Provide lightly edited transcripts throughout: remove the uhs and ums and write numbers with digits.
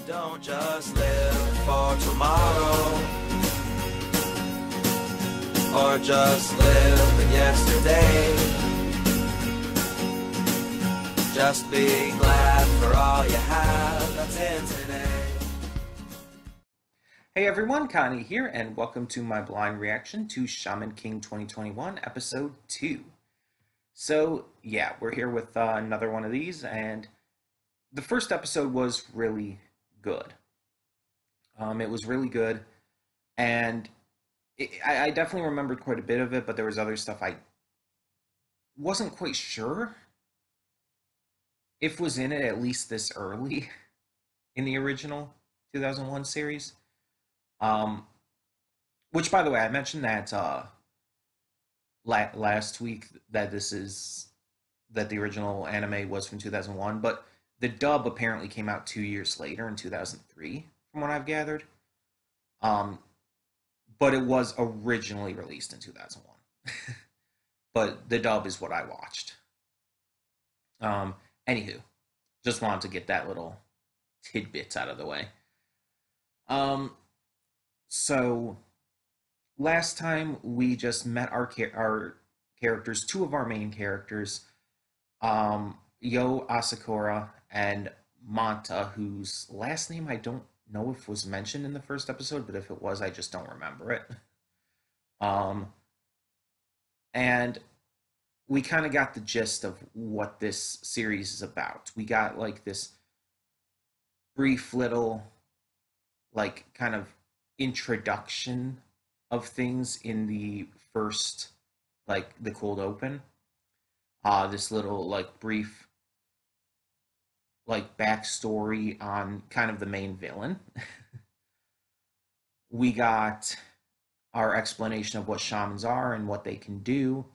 Don't just live for tomorrow, or just live in yesterday. Just be glad for all you have that's in today. Hey everyone, Connie here, and welcome to my blind reaction to Shaman King 2021, Episode 2. So, yeah, we're here with another one of these, and the first episode was really good. It was really good, and I definitely remembered quite a bit of it, but there was other stuff I wasn't quite sure if was in it at least this early in the original 2001 series. Which, by the way, I mentioned that last week that the original anime was from 2001, but the dub apparently came out 2 years later in 2003, from what I've gathered. But it was originally released in 2001. But the dub is what I watched. Anywho, just wanted to get that little tidbits out of the way. So last time we just met our characters, two of our main characters, Yo Asakura and Manta, whose last name I don't know if was mentioned in the first episode, but if it was, I just don't remember it. And we kind of got the gist of what this series is about. We got like this brief little, like, kind of introduction of things in the first, like, the cold open. This little, like, brief, like, backstory on kind of the main villain. We got our explanation of what shamans are and what they can do.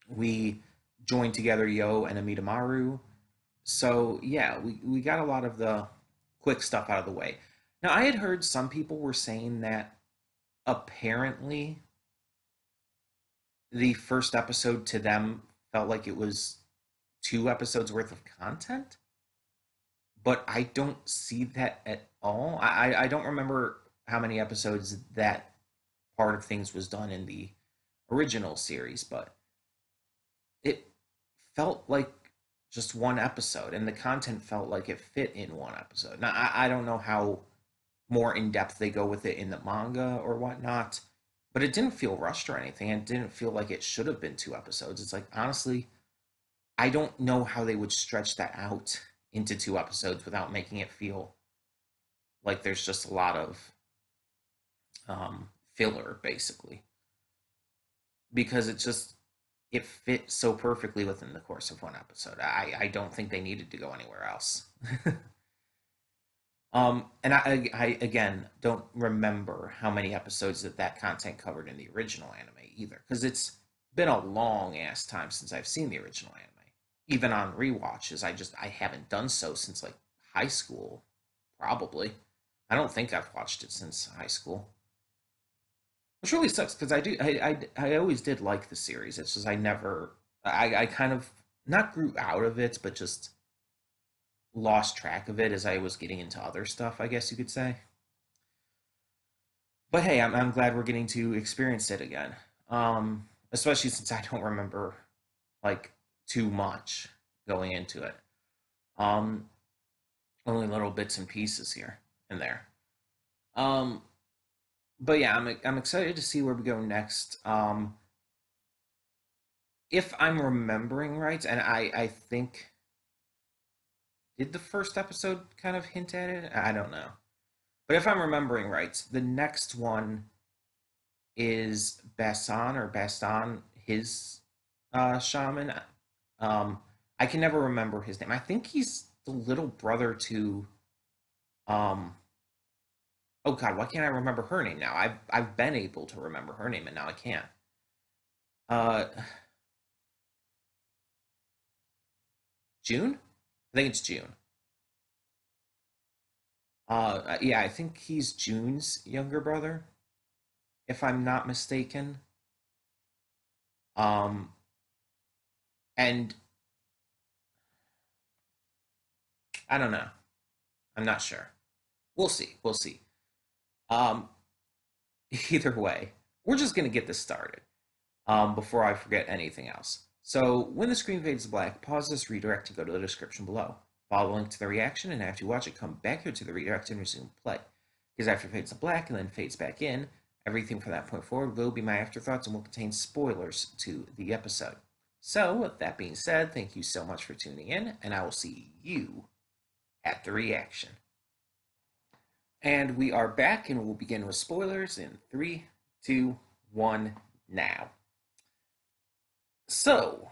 We joined together Yo and Amidamaru. So, yeah, we got a lot of the quick stuff out of the way. Now, I had heard some people were saying that apparently the first episode to them felt like it was 2 episodes worth of content, but I don't see that at all. I don't remember how many episodes that part of things was done in the original series, but it felt like just 1 episode, and the content felt like it fit in 1 episode. Now, I don't know how more in-depth they go with it in the manga or whatnot, but it didn't feel rushed or anything. It didn't feel like it should have been 2 episodes. It's like, honestly, I don't know how they would stretch that out into 2 episodes without making it feel like there's just a lot of filler, basically, because it fit so perfectly within the course of 1 episode. I don't think they needed to go anywhere else. And I again don't remember how many episodes that content covered in the original anime either, because it's been a long ass time since I've seen the original anime. Even on rewatches, I haven't done so since, like, high school, probably. I don't think I've watched it since high school, which really sucks because I always did like the series. It's just I kind of not grew out of it, but just lost track of it as I was getting into other stuff, I guess you could say. But hey, I'm glad we're getting to experience it again. Especially since I don't remember, like, too much going into it. Only little bits and pieces here and there. But yeah, I'm excited to see where we go next. If I'm remembering right, and I think, did the first episode kind of hint at it? I don't know. But if I'm remembering right, the next one is Baston, his shaman. I can never remember his name. I think he's the little brother to oh god, why can't I remember her name now? I've been able to remember her name and now I can't. June? I think it's June. Yeah, I think he's June's younger brother, if I'm not mistaken. And I don't know. I'm not sure. We'll see. We'll see. Um, Either way, we're just gonna get this started. Before I forget anything else. So when the screen fades to black, pause this redirect and go to the description below. Follow the link to the reaction, and after you watch it, come back here to the redirect and resume play. Because after it fades to black and then fades back in, everything from that point forward will be my afterthoughts and will contain spoilers to the episode. So, with that being said, thank you so much for tuning in, and I will see you at the reaction. And we are back, and we'll begin with spoilers in 3, 2, 1, now. So,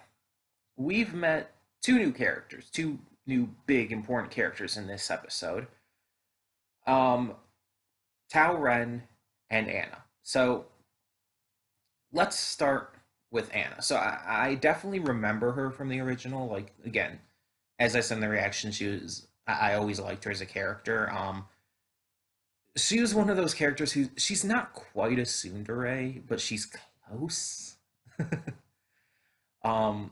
we've met two new characters, two new big important characters in this episode. Tao Ren and Anna. So, let's start with Anna. So, I definitely remember her from the original. Like, again, as I said in the reaction, I always liked her as a character. She was one of those characters she's not quite a tsundere, but she's close. um,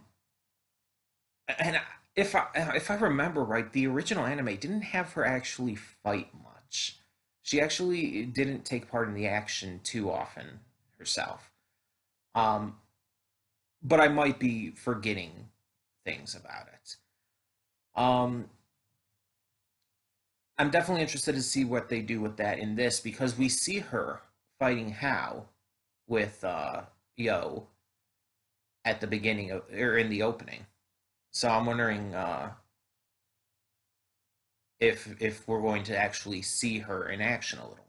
and if I remember right, the original anime didn't have her actually fight much. She actually didn't take part in the action too often herself. Um, but I might be forgetting things about it. Um, I'm definitely interested to see what they do with that in this because we see her fighting Hao with Yo at the beginning of or in the opening. So I'm wondering if we're going to actually see her in action a little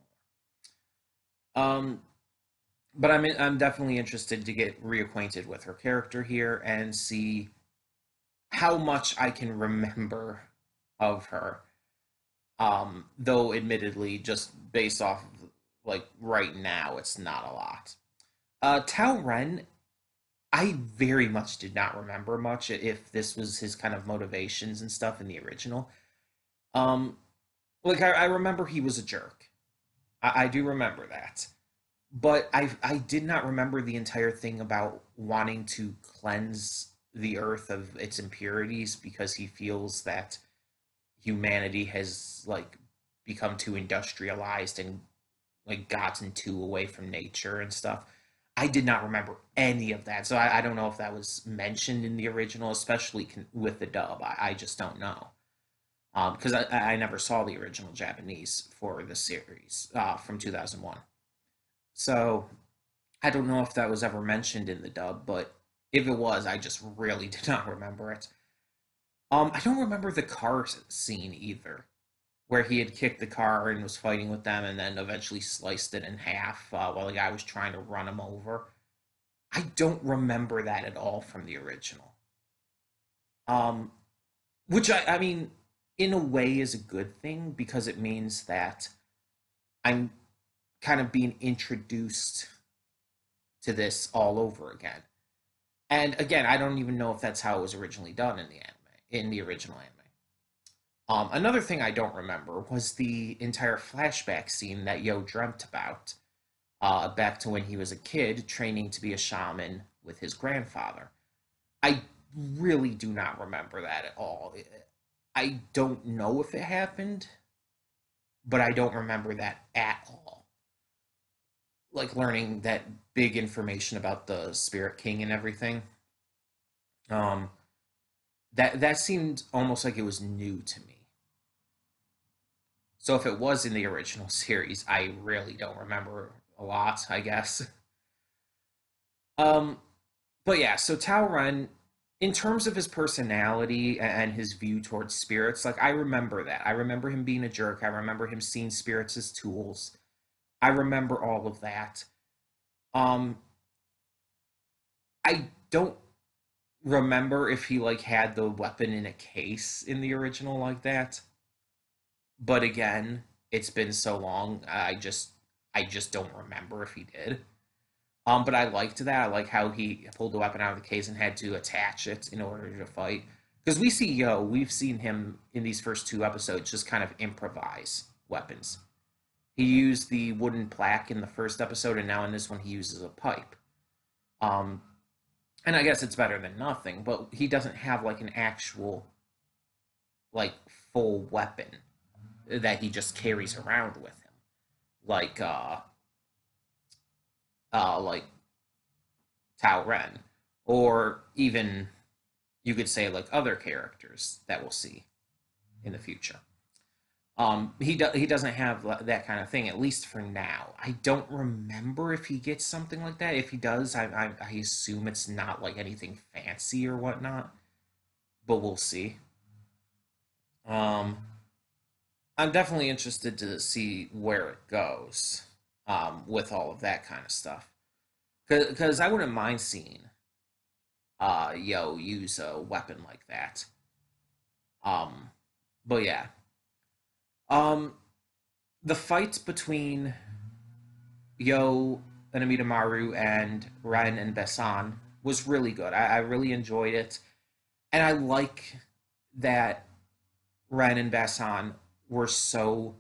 more. But I'm definitely interested to get reacquainted with her character here and see how much I can remember of her. Though admittedly, just based off of, like right now, it's not a lot. Tao Ren, I very much did not remember much if this was his kind of motivations and stuff in the original. Um, like I remember he was a jerk. I do remember that, but I did not remember the entire thing about wanting to cleanse the earth of its impurities because he feels that humanity has like become too industrialized and like gotten too away from nature and stuff. I did not remember any of that, so I don't know if that was mentioned in the original, especially with the dub. I just don't know because I never saw the original Japanese for the series from 2001. So I don't know if that was ever mentioned in the dub, but if it was, I just really did not remember it. I don't remember the car scene either, where he had kicked the car and was fighting with them, and then eventually sliced it in half while the guy was trying to run him over. I don't remember that at all from the original. Um, which I mean, in a way, is a good thing because it means that I'm kind of being introduced to this all over again. And again, I don't even know if that's how it was originally done in the anime, in the original anime. Another thing I don't remember was the entire flashback scene that Yo dreamt about, back to when he was a kid training to be a shaman with his grandfather. I really do not remember that at all. I don't know if it happened, but I don't remember that at all. Like learning that big information about the Spirit King and everything. Um, that seemed almost like it was new to me. So if it was in the original series, I really don't remember a lot, I guess. Um, but yeah, so Tao Ren, in terms of his personality and his view towards spirits, like I remember that. I remember him being a jerk. I remember him seeing spirits as tools. I remember all of that. Um, I don't remember if he like had the weapon in a case in the original like that. But again, it's been so long. I just don't remember if he did. But I liked that. I like how he pulled the weapon out of the case and had to attach it in order to fight. Because we've seen him in these first two episodes just kind of improvise weapons. He used the wooden plaque in the first episode, and now in this one he uses a pipe. Um, and I guess it's better than nothing, but he doesn't have like an actual, like, full weapon. that he just carries around with him, like like Tao Ren, or even you could say like other characters that we'll see in the future. He doesn't have that kind of thing, at least for now. I don't remember if he gets something like that. If he does, I assume it's not like anything fancy or whatnot, but we'll see. Um, I'm definitely interested to see where it goes, with all of that kind of stuff. Because I wouldn't mind seeing Yo use a weapon like that. Um, but yeah, um, the fight between Yo Inamidamaru and Ren and Besan was really good. I really enjoyed it, and I like that Ren and Besan were so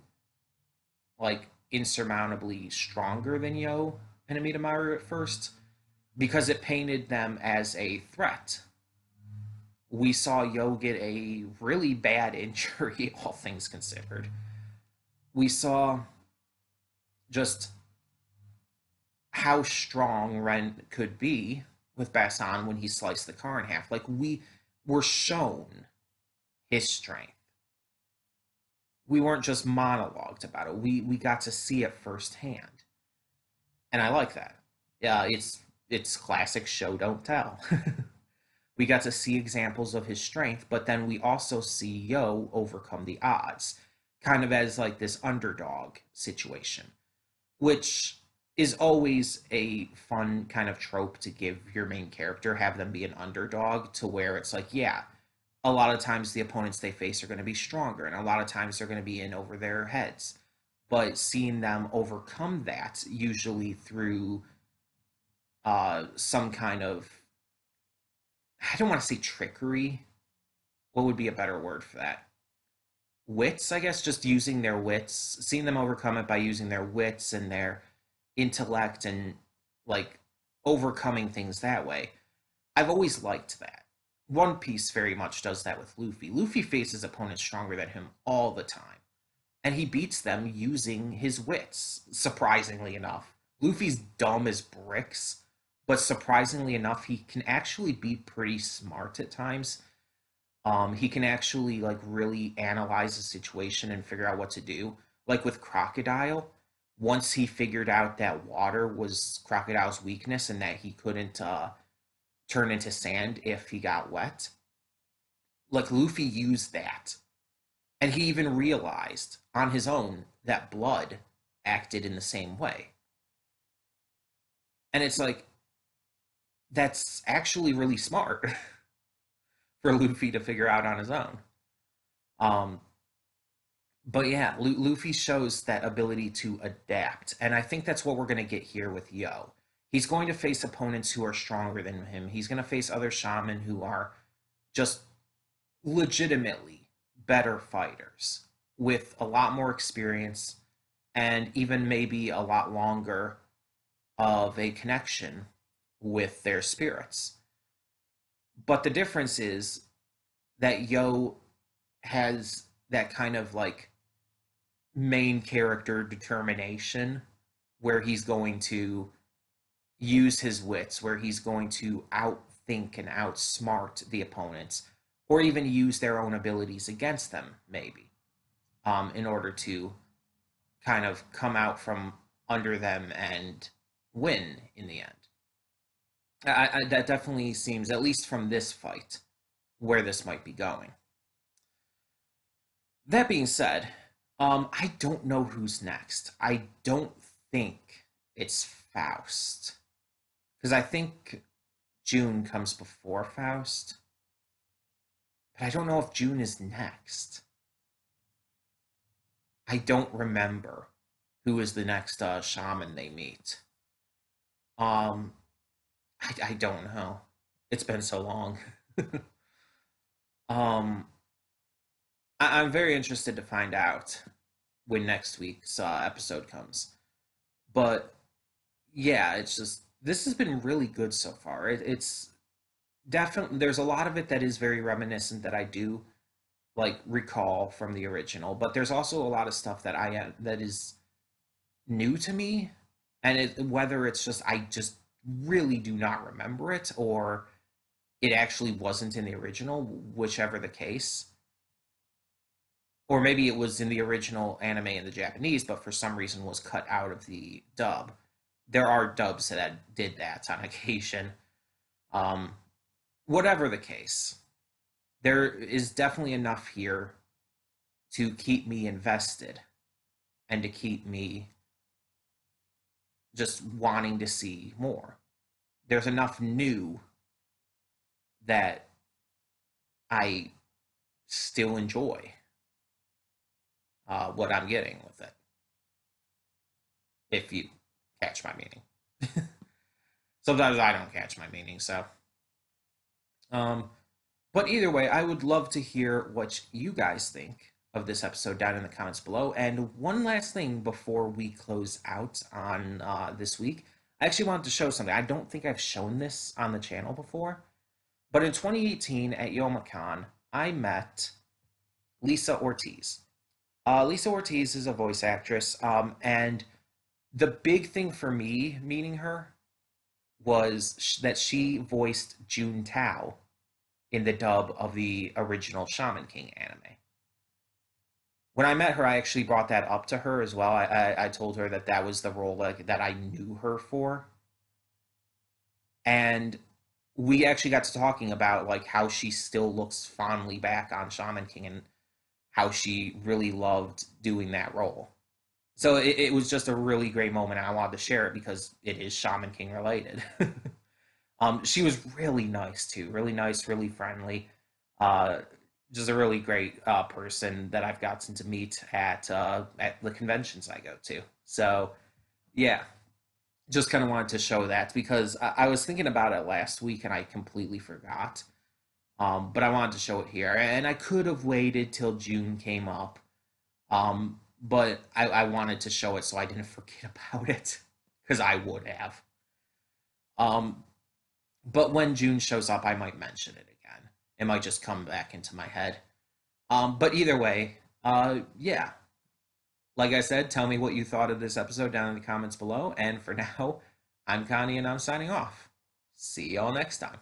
like insurmountably stronger than Yo and Inamidamaru at first because it painted them as a threat. We saw Yo get a really bad injury, all things considered. We saw just how strong Ren could be with Basan when he sliced the car in half. Like, we were shown his strength. We weren't just monologued about it. We got to see it firsthand, and I like that. Yeah, it's classic show don't tell. We got to see examples of his strength, but then we also see Yo overcome the odds, kind of as like this underdog situation, which is always a fun kind of trope to give your main character, have them be an underdog to where it's like, yeah, a lot of times the opponents they face are going to be stronger, and a lot of times they're going to be in over their heads. But seeing them overcome that, usually through some kind of, I don't want to say trickery. What would be a better word for that? Wits, I guess, just using their wits, seeing them overcome it by using their wits and their intellect and like overcoming things that way. I've always liked that. One Piece very much does that with Luffy. Luffy faces opponents stronger than him all the time, and he beats them using his wits, surprisingly enough. Luffy's dumb as bricks, but surprisingly enough, he can actually be pretty smart at times. He can actually like really analyze a situation and figure out what to do. Like with Crocodile, once he figured out that water was Crocodile's weakness and that he couldn't turn into sand if he got wet, like Luffy used that. And he even realized on his own that blood acted in the same way. And it's like, that's actually really smart for Luffy to figure out on his own. Um, but yeah, Luffy shows that ability to adapt, and I think that's what we're going to get here with Yo. He's going to face opponents who are stronger than him. He's going to face other shaman who are just legitimately better fighters with a lot more experience and even maybe a lot longer of a connection with their spirits. But the difference is that Yo has that kind of like main character determination where he's going to use his wits, where he's going to outthink and outsmart the opponents, or even use their own abilities against them, maybe, in order to kind of come out from under them and win in the end. That definitely seems, at least from this fight, where this might be going. That being said, I don't know who's next. I don't think it's Faust. Because I think June comes before Faust. But I don't know if June is next. I don't remember who is the next shaman they meet. Um, I don't know. It's been so long. um, I'm very interested to find out when next week's episode comes. But yeah, it's just, this has been really good so far. It's definitely, there's a lot of it that is very reminiscent that I do like recall from the original, but there's also a lot of stuff that that is new to me, and whether it's just I just really do not remember it, or it actually wasn't in the original, whichever the case. Or maybe it was in the original anime in the Japanese, but for some reason was cut out of the dub. There are dubs that did that on occasion. Um, Whatever the case, there is definitely enough here to keep me invested and to keep me just wanting to see more. There's enough new that I still enjoy what I'm getting with it, if you catch my meaning. Sometimes I don't catch my meaning, so. Um, but either way, I would love to hear what you guys think of this episode down in the comments below. And one last thing before we close out on this week, I actually wanted to show something. I don't think I've shown this on the channel before, but in 2018 at YomaCon, I met Lisa Ortiz. Lisa Ortiz is a voice actress, and the big thing for me meeting her was that she voiced June Tao in the dub of the original Shaman King anime. When I met her, I actually brought that up to her as well. I told her that that was the role that I knew her for, and we actually got to talking about like how she still looks fondly back on Shaman King and how she really loved doing that role. So it was just a really great moment, and I wanted to share it because it is Shaman King related. She was really nice too, really nice, really friendly. Uh, just a really great person that I've gotten to meet at the conventions I go to. So yeah, just kind of wanted to show that because I was thinking about it last week and I completely forgot. But I wanted to show it here, and I could have waited till June came up, but I wanted to show it so I didn't forget about it because I would have. Um, but when June shows up, I might mention it again. It might just come back into my head. But either way, yeah. Like I said, tell me what you thought of this episode down in the comments below. And for now, I'm Connie and I'm signing off. See y'all next time.